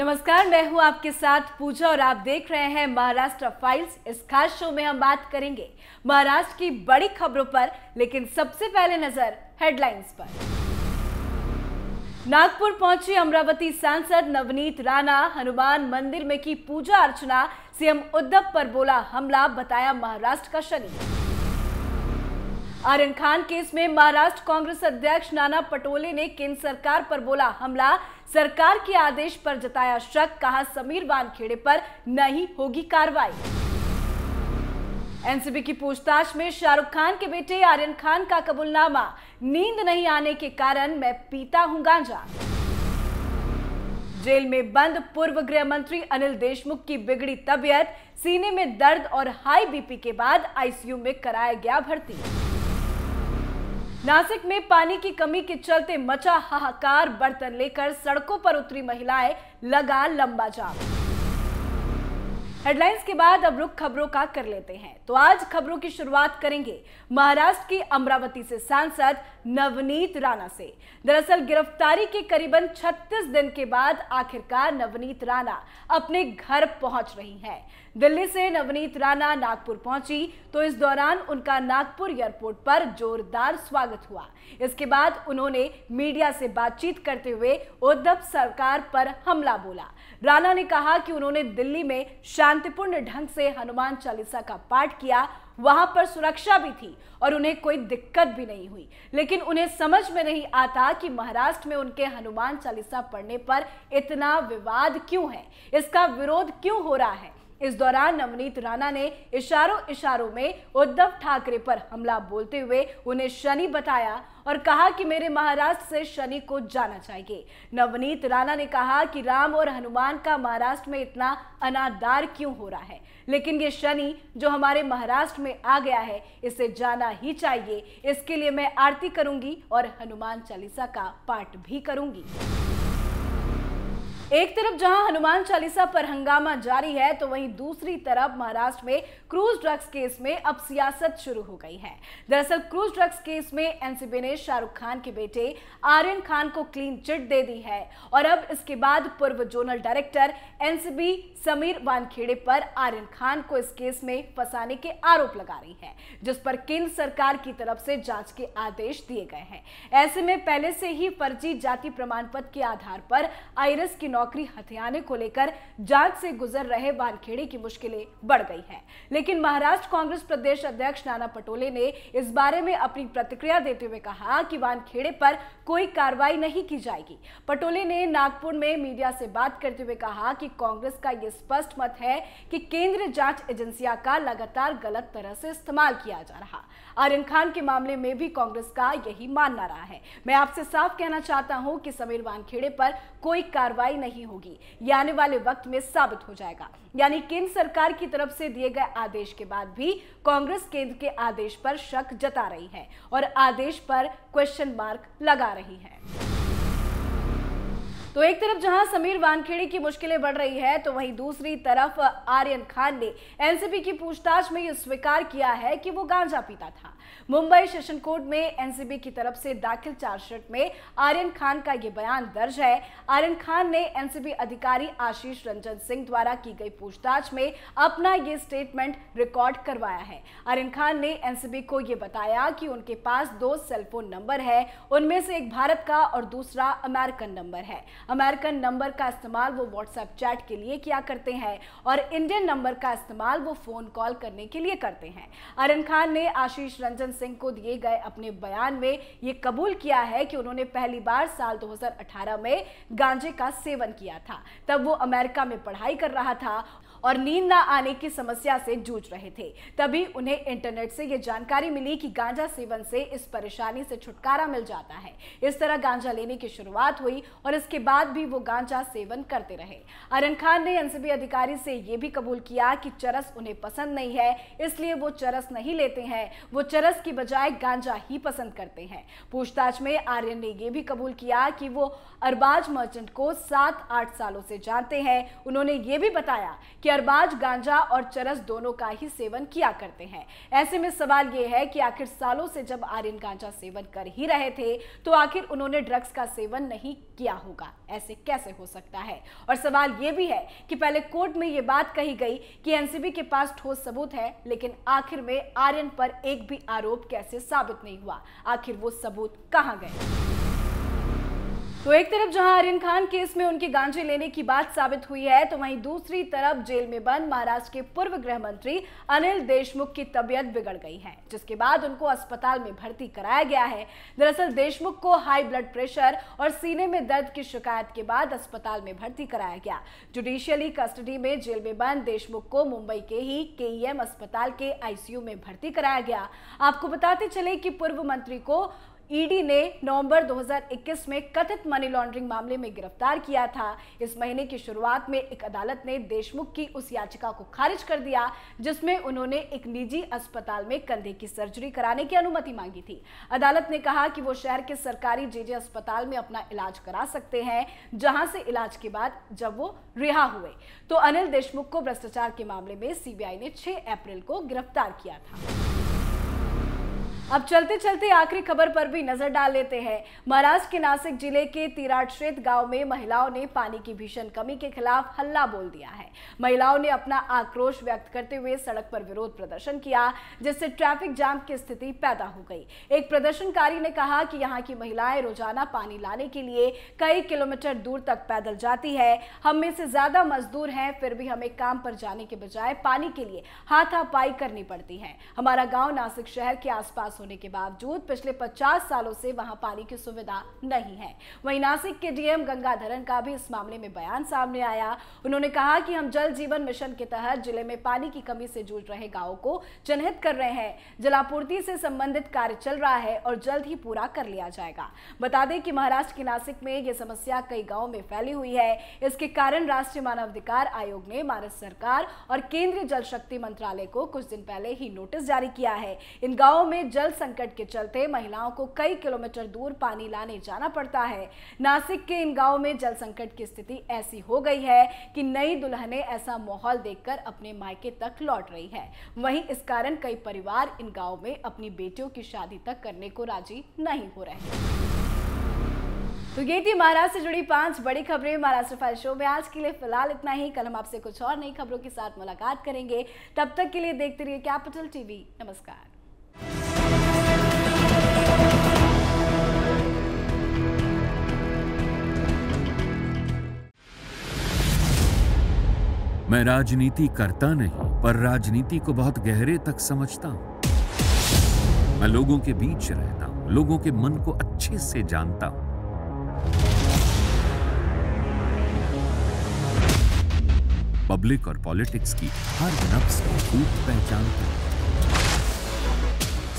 नमस्कार, मैं हूं आपके साथ पूजा और आप देख रहे हैं महाराष्ट्र फाइल्स। इस खास शो में हम बात करेंगे महाराष्ट्र की बड़ी खबरों पर, लेकिन सबसे पहले नजर हेडलाइंस पर। नागपुर पहुंची अमरावती सांसद नवनीत राणा, हनुमान मंदिर में की पूजा अर्चना, सीएम उद्धव पर बोला हमला, बताया महाराष्ट्र का शनि। आर्यन खान केस में महाराष्ट्र कांग्रेस अध्यक्ष नाना पटोले ने केंद्र सरकार पर बोला हमला, सरकार के आदेश पर जताया शक, कहा समीर वानखेड़े पर नहीं होगी कार्रवाई। एनसीबी की पूछताछ में शाहरुख खान के बेटे आर्यन खान का कबूलनामा, नींद नहीं आने के कारण मैं पीता हूं गांजा। जेल में बंद पूर्व गृह मंत्री अनिल देशमुख की बिगड़ी तबीयत, सीने में दर्द और हाई बीपी के बाद आईसीयू में कराया गया भर्ती। नासिक में पानी की कमी के चलते मचा हाहाकार, बर्तन लेकर सड़कों पर उतरी महिलाएं, लगा लंबा जाम। हेडलाइंस के बाद अब रुख खबरों का कर लेते हैं। तो आज खबरों की शुरुआत करेंगे महाराष्ट्र की अमरावती से सांसद नवनीत राणा से। दरअसल गिरफ्तारी के करीबन 36 दिन के बाद आखिरकार नवनीत राणा अपने घर पहुंच रही हैं। दिल्ली से नवनीत राणा नागपुर पहुंची तो इस दौरान उनका नागपुर एयरपोर्ट पर जोरदार स्वागत हुआ। इसके बाद उन्होंने मीडिया से बातचीत करते हुए उद्धव सरकार पर हमला बोला। राणा ने कहा कि उन्होंने दिल्ली में शांतिपूर्ण ढंग से हनुमान चालीसा का पाठ किया, वहां पर सुरक्षा भी थी और उन्हें कोई दिक्कत भी नहीं हुई, लेकिन उन्हें समझ में नहीं आता कि महाराष्ट्र में उनके हनुमान चालीसा पढ़ने पर इतना विवाद क्यों है, इसका विरोध क्यों हो रहा है। इस दौरान नवनीत राणा ने इशारों में उद्धव ठाकरे पर हमला बोलते हुए उन्हें शनि बताया और कहा कि मेरे महाराष्ट्र से शनि को जाना चाहिए। नवनीत राणा ने कहा कि राम और हनुमान का महाराष्ट्र में इतना अनादर क्यों हो रहा है, लेकिन ये शनि जो हमारे महाराष्ट्र में आ गया है इसे जाना ही चाहिए। इसके लिए मैं आरती करूंगी और हनुमान चालीसा का पाठ भी करूंगी। एक तरफ जहां हनुमान चालीसा पर हंगामा जारी है तो वहीं दूसरी तरफ महाराष्ट्र में क्रूज ड्रग्स केस में अब सियासत शुरू हो गई है। दरअसल क्रूज ड्रग्स केस में एनसीबी ने शाहरुख खान के बेटे आर्यन खान को क्लीन चिट दे दी है और अब इसके बाद पूर्व zonal director NCB Sameer Wankhede पर आर्यन खान को इस केस में फंसाने के आरोप लगा रही है, जिस पर केंद्र सरकार की तरफ से जांच के आदेश दिए गए हैं। ऐसे में पहले से ही फर्जी जाति प्रमाण पत्र के आधार पर आईएएस की नौकरी हथियाने को लेकर जांच से गुजर रहे वानखेड़े की मुश्किलें बढ़ गई है। लेकिन महाराष्ट्र कांग्रेस प्रदेश अध्यक्ष नाना पटोले ने इस बारे में अपनी प्रतिक्रिया देते हुए कहा कि वानखेड़े पर कोई कार्रवाई नहीं की जाएगी। पटोले ने नागपुर में मीडिया से बात करते हुए कहा कि कांग्रेस का यह स्पष्ट मत है कि केंद्रीय जांच एजेंसियां का लगातार गलत तरह से इस्तेमाल किया जा रहा। आर्यन खान के मामले में भी कांग्रेस का यही मानना रहा है। मैं आपसे साफ कहना चाहता हूं कि समीर वानखेड़े पर कोई कार्रवाई नहीं होगी, ये आने वाले वक्त में साबित हो जाएगा। यानी केंद्र सरकार की तरफ से दिए गए आदेश के बाद भी कांग्रेस केंद्र के आदेश पर शक जता रही है और आदेश पर क्वेश्चन मार्क लगा रही है। तो एक तरफ जहां समीर वानखेड़े की मुश्किलें बढ़ रही है तो वहीं दूसरी तरफ आर्यन खान ने एनसीबी की पूछताछ में यह स्वीकार किया है कि वो गांजा पीता था। मुंबई सेशन कोर्ट में एनसीबी की तरफ से दाखिल चार्जशीट में आर्यन खान का यह बयान दर्ज है। आर्यन खान ने एनसीबी अधिकारी आशीष रंजन सिंह द्वारा की गई पूछताछ में अपना ये स्टेटमेंट रिकॉर्ड करवाया है। आर्यन खान ने एनसीबी को यह बताया कि उनके पास 2 सेलफोन नंबर है, उनमें से एक भारत का और दूसरा अमेरिकन नंबर है। अमेरिकन नंबर का इस्तेमाल वो व्हाट्सएप चैट के लिए किया करते हैं और इंडियन नंबर का इस्तेमाल वो फोन कॉल करने के लिए करते हैं। आर्यन खान ने आशीष रंजन सिंह को दिए गए अपने बयान में ये कबूल किया है कि उन्होंने पहली बार साल 2018 में गांजे का सेवन किया था। तब वो अमेरिका में पढ़ाई कर रहा था और नींद ना आने की समस्या से जूझ रहे थे। तभी उन्हें इंटरनेट से ये जानकारी मिली कि गांजा सेवन से इस परेशानी से छुटकारा मिल जाता है। इस तरह गांजा लेने की शुरुआत हुई और इसके बाद भी वो गांजा सेवन करते रहे। आर्यन खान ने एनसीबी अधिकारी से ये भी कबूल किया कि चरस उन्हें पसंद नहीं है, इसलिए वो चरस नहीं लेते हैं, वो चरस की बजाय गांजा ही पसंद करते हैं। पूछताछ में आर्यन ने ये भी कबूल किया कि वो अरबाज मर्चेंट को 7-8 सालों से जानते हैं। उन्होंने ये भी बताया कि कि अरबाज गांजा और चरस दोनों का ही सेवन किया करते हैं। ऐसे में सवाल यह है कि आखिर सालों से जब आर्यन गांजा सेवन कर ही रहे थे तो आखिर उन्होंने ड्रग्स का सेवन नहीं किया होगा? ऐसे कैसे हो सकता है? और सवाल यह भी है कि पहले कोर्ट में यह बात कही गई कि एनसीबी के पास ठोस सबूत है, लेकिन आखिर में आर्यन पर एक भी आरोप कैसे साबित नहीं हुआ? आखिर वो सबूत कहां गए? तो एक तरफ जहां आर्यन खान केस में उनके गांजे लेने की बात साबित हुई है, तो वहीं दूसरी तरफ जेल में बंद महाराष्ट्र के पूर्व गृह मंत्री अनिल देशमुख की तबीयत बिगड़ गई है, जिसके बाद उनको अस्पताल में भर्ती कराया गया है। दरअसल देशमुख को हाई ब्लड प्रेशर और सीने में दर्द की शिकायत के बाद अस्पताल में भर्ती कराया गया। जुडिशियली कस्टडी में जेल में बंद देशमुख को मुंबई के ही केईएम अस्पताल के आईसीयू में भर्ती कराया गया। आपको बताते चले कि पूर्व मंत्री को ईडी ने नवंबर 2021 में कथित मनी लॉन्ड्रिंग मामले में गिरफ्तार किया था। इस महीने की शुरुआत में एक अदालत ने देशमुख की उस याचिका को खारिज कर दिया जिसमें उन्होंने एक निजी अस्पताल में कंधे की सर्जरी कराने की अनुमति मांगी थी। अदालत ने कहा कि वो शहर के सरकारी जेजे अस्पताल में अपना इलाज करा सकते हैं, जहां से इलाज के बाद जब वो रिहा हुए तो अनिल देशमुख को भ्रष्टाचार के मामले में सीबीआई ने 6 अप्रैल को गिरफ्तार किया था। अब चलते चलते आखिरी खबर पर भी नजर डाल लेते हैं। महाराष्ट्र के नासिक जिले के तिराडशेत गांव में महिलाओं ने पानी की भीषण कमी के खिलाफ हल्ला बोल दिया है। महिलाओं ने अपना आक्रोश व्यक्त करते हुए सड़क पर विरोध प्रदर्शन किया, जिससे ट्रैफिक जाम की स्थिति पैदा हो गई। एक प्रदर्शनकारी ने कहा कि यहाँ की महिलाएं रोजाना पानी लाने के लिए कई किलोमीटर दूर तक पैदल जाती है। हम में से ज्यादा मजदूर हैं, फिर भी हमें काम पर जाने के बजाय पानी के लिए हाथापाई करनी पड़ती है। हमारा गाँव नासिक शहर के आसपास होने के बावजूद पिछले 50 सालों से वहां पानी की सुविधा नहीं है। वहीं नासिक के डीएम गंगाधरन का भी इस मामले में बयान सामने आया। उन्होंने कहा कि हम जल जीवन मिशन के तहत जिले में पानी की कमी से जूझ रहे गांवों को चिन्हित कर रहे हैं। जलापूर्ति से संबंधित कार्य चल रहा है और जल्द ही पूरा कर लिया जाएगा। बता दें कि महाराष्ट्र के नासिक में यह समस्या कई गांवों में फैली हुई है। इसके कारण राष्ट्रीय मानवाधिकार आयोग ने महाराष्ट्र सरकार और केंद्रीय जल शक्ति मंत्रालय को कुछ दिन पहले ही नोटिस जारी किया है। इन गांवों में जल संकट के चलते महिलाओं को कई किलोमीटर दूर पानी लाने जाना पड़ता है। नासिक के इन गांवों में जल संकट की स्थिति ऐसी हो गई है कि नई दुल्हनें ऐसा माहौल देखकर अपने मायके तक लौट रही है। वहीं इस कारण कई परिवार इन गांवों में अपनी बेटियों की शादी तक करने को राजी नहीं हो रहे। तो ये थी महाराष्ट्र से जुड़ी 5 बड़ी खबरें महाराष्ट्र फाइल शो में। आज के लिए फिलहाल इतना ही। कल हम आपसे कुछ और नई खबरों के साथ मुलाकात करेंगे। तब तक के लिए देखते रहिए कैपिटल टीवी। नमस्कार। मैं राजनीति करता नहीं, पर राजनीति को बहुत गहरे तक समझता हूं। मैं लोगों के बीच रहता हूं, लोगों के मन को अच्छे से जानता हूं। पब्लिक और पॉलिटिक्स की हर नब्ज को खूब पहचानता हूं।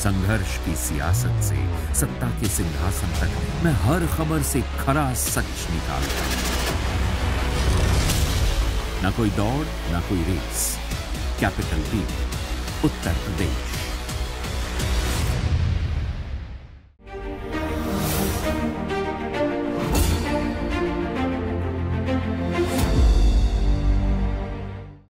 संघर्ष की सियासत से सत्ता के सिंहासन तक मैं हर खबर से खरा सच निकालता हूं। ना कोई दौड़, ना कोई race. Capital TV, Uttar Pradesh.